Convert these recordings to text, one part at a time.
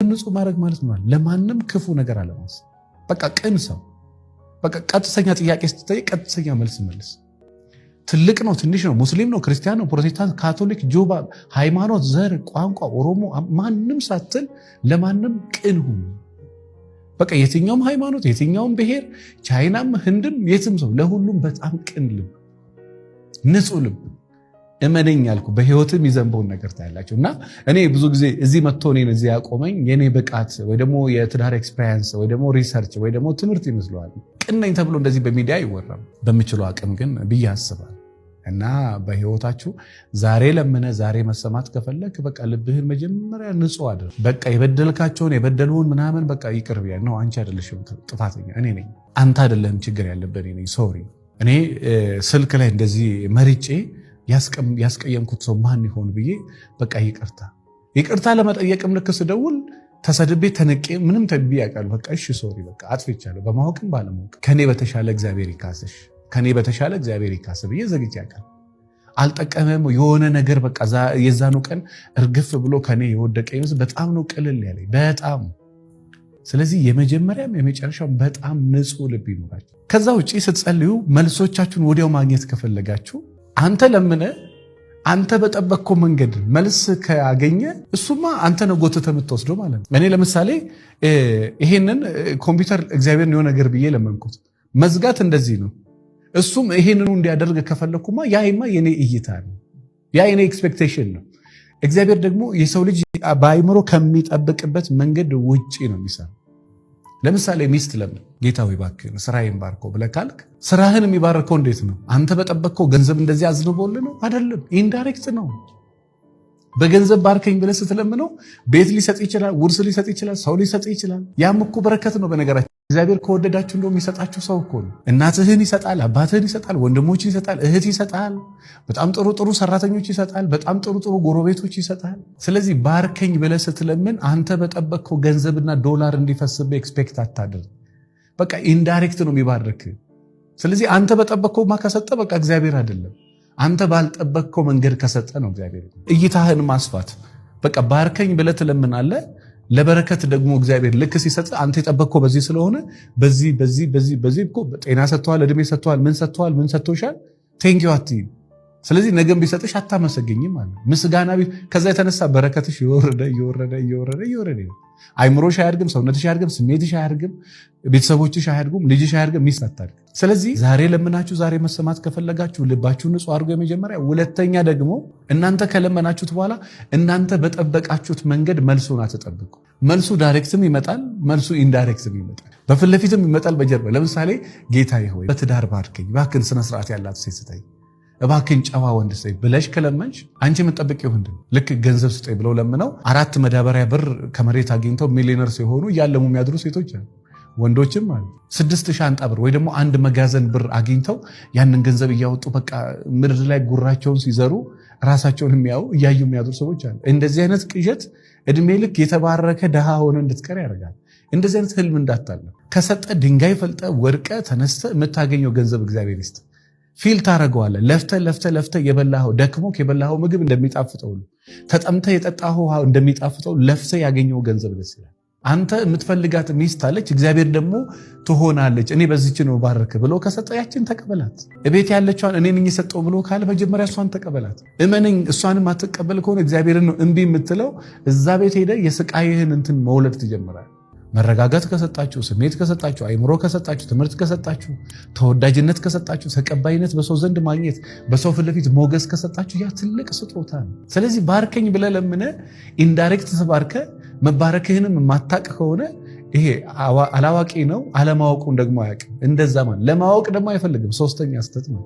ልብህን ንጹህ ማድረግ ማለት ነው ለማንም ክፉ ነገር አለማሰብ። በቃ ቅን ሰው፣ በቃ ቀጥተኛ ጥያቄ ስትጠይቅ ቀጥተኛ መልስ መልስ። ትልቅ ነው ትንሽ ነው፣ ሙስሊም ነው ክርስቲያን ነው ፕሮቴስታንት ካቶሊክ ጆባ፣ ሃይማኖት፣ ዘር፣ ቋንቋ፣ ኦሮሞ ማንም ሳትል ለማንም ቅን ሁኑ። በቃ የትኛውም ሃይማኖት የትኛውም ብሔር ቻይናም ህንድም የትም ሰው ለሁሉም በጣም ቅን ልብ፣ ንጹህ ልብ እመነኝ ያልኩ በህይወትም ይዘንበውን ነገር ታያላችሁ። እና እኔ ብዙ ጊዜ እዚህ መጥቶ እኔን እዚህ ያቆመኝ የኔ ብቃት ወይ ደግሞ የትዳር ኤክስፒሪየንስ ወይ ደግሞ ሪሰርች ወይ ደግሞ ትምህርት ይመስለዋል። ቅን ነኝ ተብሎ እንደዚህ በሚዲያ አይወራም። በምችለው አቅም ግን ብዬ አስባለሁ። እና በህይወታችሁ ዛሬ ለምነ ዛሬ መሰማት ከፈለክ በቃ ልብህን መጀመሪያ ንጹህ አድርግ። በቃ የበደልካቸውን የበደሉን ምናምን በቃ ይቅር ብያ ነው። አንቺ አይደለሽም ጥፋተኛ፣ እኔ ነኝ። አንተ አይደለም ችግር ያለበት እኔ ነኝ። ሶሪ። እኔ ስልክ ላይ እንደዚህ መርጬ ያስቀየምኩት ሰው ማን ይሆን ብዬ በቃ ይቅርታ ለመጠየቅም ልክ ስደውል ተሰድቤ ተነቄ ምንም ተብዬ ያውቃል። በቃ እሺ ሶሪ በቃ አጥፍቻለሁ፣ በማወቅም ባለማወቅ ከኔ በተሻለ እግዚአብሔር ይካስሽ፣ ከኔ በተሻለ እግዚአብሔር ይካስ ብዬ ዘግቼ ያውቃል። አልጠቀመም የሆነ ነገር በቃ የዛኑ ቀን እርግፍ ብሎ ከኔ የወደቀ ይመስል በጣም ነው ቅልል ያለኝ በጣም። ስለዚህ የመጀመሪያም የመጨረሻው በጣም ንጹህ ልብ ይኖራችሁ። ከዛ ውጪ ስትጸልዩ መልሶቻችሁን ወዲያው ማግኘት ከፈለጋችሁ አንተ ለምነ አንተ በጠበቅከው መንገድ መልስ ካገኘ እሱማ አንተ ነው ጎትተህ የምትወስደው ማለት ነው። እኔ ለምሳሌ ይሄንን ኮምፒውተር እግዚአብሔርን የሆነ ነገር ብዬ ለመንኩት መዝጋት እንደዚህ ነው። እሱም ይሄንኑ እንዲያደርግ ከፈለኩማ ያይማ የኔ እይታ ነው፣ ያ የኔ ኤክስፔክቴሽን ነው። እግዚአብሔር ደግሞ የሰው ልጅ በአይምሮ ከሚጠብቅበት መንገድ ውጪ ነው የሚሰራው። ለምሳሌ ሚስት ለምን ጌታ ወይ እባክህን ስራዬን ባርከው ብለህ ካልክ ስራህን የሚባርከው እንዴት ነው? አንተ በጠበቅከው ገንዘብ እንደዚህ አዝንቦልህ ነው አይደለም። ኢንዳይሬክት ነው። በገንዘብ ባርከኝ ብለህ ስትለምነው ቤት ሊሰጥ ይችላል፣ ውርስ ሊሰጥ ይችላል፣ ሰው ሊሰጥ ይችላል። ያም እኮ በረከት ነው። በነገራችን እግዚአብሔር ከወደዳችሁ እንደው የሚሰጣችሁ ሰው እኮ ነው። እናትህን ይሰጣል፣ አባትህን ይሰጣል፣ ወንድሞችን ይሰጣል፣ እህት ይሰጣል፣ በጣም ጥሩ ጥሩ ሰራተኞች ይሰጣል፣ በጣም ጥሩ ጥሩ ጎረቤቶች ይሰጣል። ስለዚህ ባርከኝ ብለህ ስትለምን አንተ በጠበቅከው ገንዘብና ዶላር እንዲፈስብህ ኤክስፔክት አታድርግ። በቃ ኢንዳይሬክት ነው የሚባርክ። ስለዚህ አንተ በጠበቅከው ከሰጠ በቃ እግዚአብሔር አይደለም። አንተ ባልጠበቅከው መንገድ ከሰጠ ነው እግዚአብሔር። እይታህን ማስፋት በቃ ባርከኝ ብለህ ትለምናለህ። ለበረከት ደግሞ እግዚአብሔር ልክ ሲሰጥ አንተ የጠበቅከው በዚህ ስለሆነ በዚህ እኮ ጤና ሰጥቷል፣ እድሜ ሰጥቷል፣ ምን ሰጥቷል፣ ምን ሰጥቶሻል፣ ቴንኪው አትይም። ስለዚህ ነገም ቢሰጥሽ አታመሰግኝም ማለት ምስጋና ከዛ የተነሳ በረከትሽ እየወረደ አይምሮሽ አያድግም፣ ሰውነትሽ አያድግም፣ ስሜትሽ አያድግም፣ ቤተሰቦችሽ አያድጉም፣ ልጅሽ አያድግም፣ ሚስት አታድግም። ስለዚህ ዛሬ ለምናችሁ ዛሬ መሰማት ከፈለጋችሁ ልባችሁ ንጹህ አድርጎ የመጀመሪያ፣ ሁለተኛ ደግሞ እናንተ ከለመናችሁት በኋላ እናንተ በጠበቃችሁት መንገድ መልሱን አትጠብቁ። መልሱ ዳይሬክትም ይመጣል፣ መልሱ ኢንዳይሬክትም ይመጣል፣ በፊት ለፊትም ይመጣል፣ በጀርባ። ለምሳሌ ጌታዬ ሆይ በትዳር ባርከኝ፣ እባክህን ስነ ስርዓት ያላት ሴት ስጠኝ፣ እባክህን ጨዋ ወንድ ስጠኝ ብለሽ ከለመንሽ አንቺ የምትጠብቂው ምንድን ነው? ልክ ገንዘብ ስጠኝ ብለው ለምነው 4 መዳበሪያ ብር ከመሬት አግኝተው ሚሊዮነር ሲሆኑ እያለሙ የሚያድሩ ሴቶች አሉ፣ ወንዶችም አሉ። 6 ሻንጣ ብር ወይ ደግሞ 1 መጋዘን ብር አግኝተው ያንን ገንዘብ እያወጡ በቃ ምድር ላይ ጉራቸውን ሲዘሩ ራሳቸውን እያዩ የሚያድሩ ሰዎች አሉ። እንደዚህ አይነት ቅዠት እድሜ ልክ የተባረከ ድሃ ሆነ እንድትቀር ያደርጋል። እንደዚህ አይነት ህልም እንዳታለ ከሰጠ ድንጋይ ፈልጠ ወድቀ ተነስተ የምታገኘው ገንዘብ እግዚአብሔር ይስጥ። ፊል ታደርገዋለህ። ለፍተ የበላኸው ደክሞክ የበላኸው ምግብ እንደሚጣፍጠው ሁሉ ተጠምተ የጠጣኸው ውሃ እንደሚጣፍጠው ለፍተ ያገኘው ገንዘብ ደስ ይላል። አንተ የምትፈልጋት ሚስት አለች፣ እግዚአብሔር ደግሞ ትሆናለች፣ እኔ በዚች ነው ባረክ ብሎ ከሰጠ ያችን ተቀበላት። እቤት ያለችዋን እኔ ነኝ የሰጠው ብሎ ካለ መጀመሪያ እሷን ተቀበላት። እመነኝ፣ እሷንም አትቀበል ከሆነ እግዚአብሔርን ነው እምቢ የምትለው። እዛ ቤት ሄደ የስቃይህን እንትን መውለድ ትጀምራል። መረጋጋት ከሰጣችሁ፣ ስሜት ከሰጣችሁ፣ አይምሮ ከሰጣችሁ፣ ትምህርት ከሰጣችሁ፣ ተወዳጅነት ከሰጣችሁ፣ ተቀባይነት በሰው ዘንድ ማግኘት፣ በሰው ፊት ለፊት ሞገስ ከሰጣችሁ ያ ትልቅ ስጦታ ነው። ስለዚህ ባርከኝ ብለህ ለምነህ ኢንዳይሬክት ተባርከ መባረክህንም የማታቅ ከሆነ ይሄ አላዋቂ ነው። አለማወቁን ደግሞ አያውቅም። እንደዛ ማለት ለማወቅ ደግሞ አይፈልግም። ሶስተኛ ስተት ነው።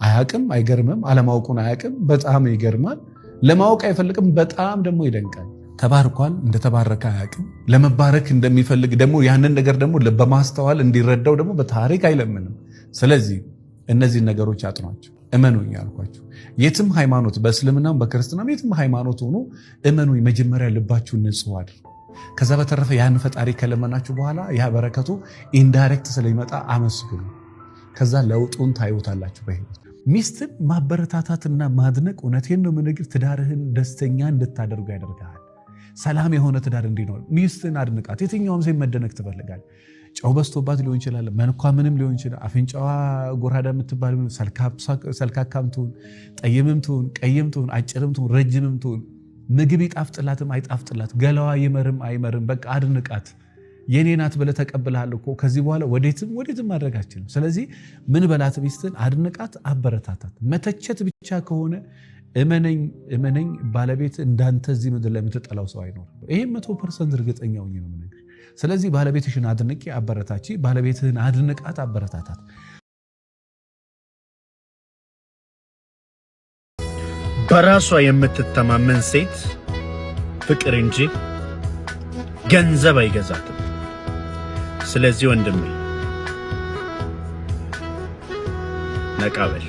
አያውቅም፣ አይገርምም። አለማወቁን አያውቅም፣ በጣም ይገርማል። ለማወቅ አይፈልግም፣ በጣም ደግሞ ይደንቃል። ተባርኳል፣ እንደተባረከ አያውቅም። ለመባረክ እንደሚፈልግ ደግሞ ያንን ነገር ደግሞ በማስተዋል እንዲረዳው ደግሞ በታሪክ አይለምንም። ስለዚህ እነዚህን ነገሮች አጥኗቸው፣ እመኑኝ ያልኳችሁ። የትም ሃይማኖት በእስልምናም በክርስትናም የትም ሃይማኖት ሆኖ እመኑኝ፣ መጀመሪያ ልባችሁን ንጹህ አድርጉ። ከዛ በተረፈ ያን ፈጣሪ ከለመናችሁ በኋላ ያ በረከቱ ኢንዳይሬክት ስለሚመጣ አመስግኑ። ከዛ ለውጡን ታዩታላችሁ በህይወት። ሚስትን ማበረታታትና ማድነቅ እውነቴን ነው የምነግርህ ትዳርህን ደስተኛ እንድታደርጉ ያደርጋል። ሰላም የሆነ ትዳር እንዲኖር ሚስትን አድንቃት። የትኛውም ሴት መደነቅ ትፈልጋል። ጨው በስቶባት ሊሆን ይችላል፣ መልኳ ምንም ሊሆን ይችላል፣ አፍንጫዋ ጎራዳ የምትባል ሰልካካም ትሁን፣ ጠይምም ትሁን፣ ቀይም ትሁን፣ አጭርም ትሁን፣ ረጅምም ትሁን፣ ምግብ ይጣፍጥላትም አይጣፍጥላት፣ ገላዋ ይመርም አይመርም፣ በቃ አድንቃት። የኔ ናት ብለህ ተቀብለሃል እኮ ከዚህ በኋላ ወዴትም ማድረግ አትችልም። ስለዚህ ምን በላት? ሚስትን አድንቃት፣ አበረታታት። መተቸት ብቻ ከሆነ እመነኝ ባለቤት እንዳንተ እዚህ ምድር ላይ የምትጠላው ሰው አይኖርም። ይሄም 100% እርግጠኛ ሆኜ ነው የምነግርህ። ስለዚህ ባለቤትሽን አድንቂ፣ አበረታቺ። ባለቤትህን አድንቃት፣ አበረታታት። በራሷ የምትተማመን ሴት ፍቅር እንጂ ገንዘብ አይገዛትም። ስለዚህ ወንድሜ ነቃ በል።